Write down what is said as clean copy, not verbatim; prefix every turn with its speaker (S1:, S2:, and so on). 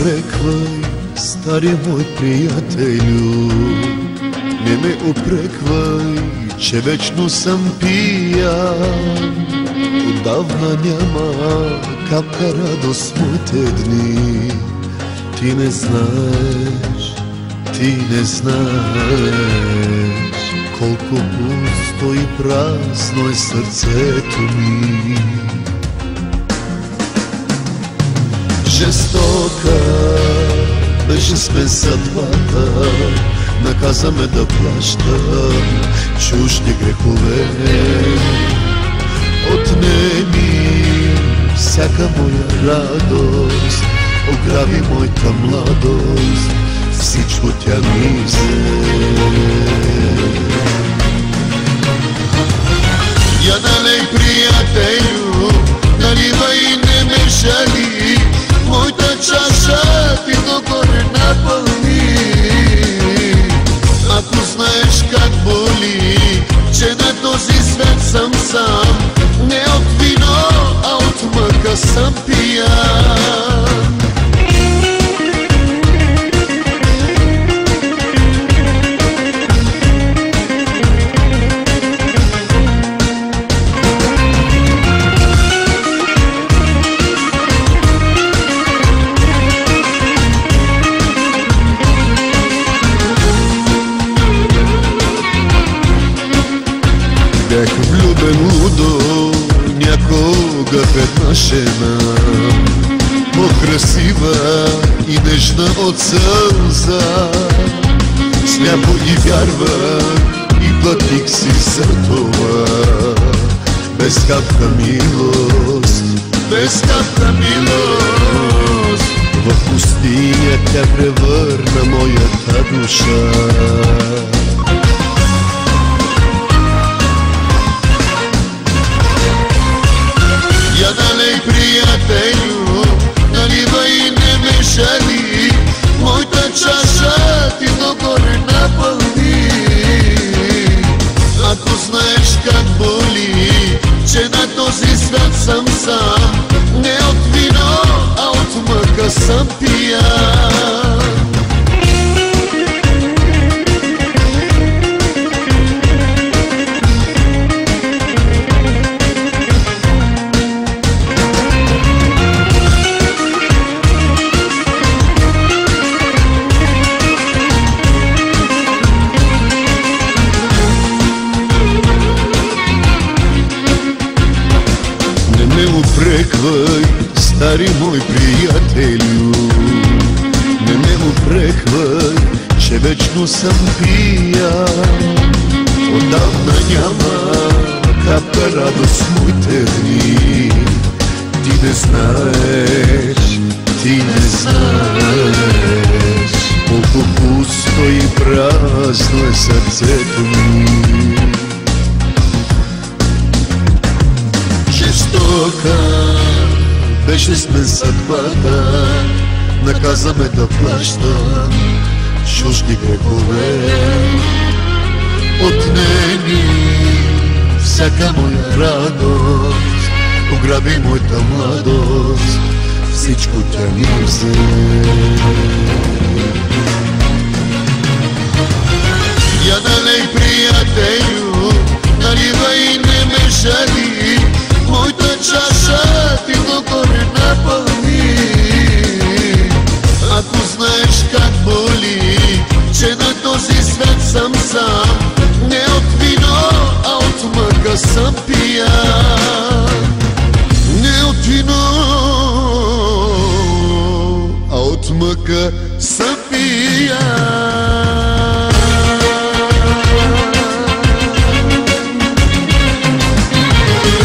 S1: упреквай, стари мой приятелю, не ме упреквай, че вечно съм пиян. Отдавна няма капка радост в моите дни. Ти не знаеш, ти не знаеш колко пусто и празно е сърцето ми. Жестока беше с мен съдбата, наказа ме да плащам чужди грехове. Отнеми всяка моя радост, ограби моята младост, всичко тя ми взе. Я налей, приятелю, наливай и не ме жали, моята чаша ти догоре напълни. Ако знаеш как боли, че на този свят съм сам, не от вино, а от мъка съм пиян. Бях влюбен лудо някога в една жена, по-красива и нежна от сълза. Сляпо и вярвах и платих си за това. Без капка милост, без капка милост, в пустиня тя превърна моята душа. Я налей, приятелю, наливай и не ме жали, моята чаша ти догоре напълни. Ако знаеш как боли, че на този свят съм сам, не от вино, а от мъка съм пиян. Не упреквай, стари мой приятелю, не ме упреквай, че вечно съм пиян. Отдавна няма капка радост в моите дни. Ти не знаеш, ти не знаеш колко пусто и празно е сърцето ми. Жестока беше с мен съдбата, наказа ме да плащам чужди грехове. Отнеми всяка моя радост, ограби моята младост, всичко тя ми взе. Я налей, приятелю, наливай и не ме жали, моята чаша ти догоре напълни. Ако знаеш как боли, че на този свят съм сам, не от вино, а от мъка съм пиян. Не от вино, а от мъка съм пиян.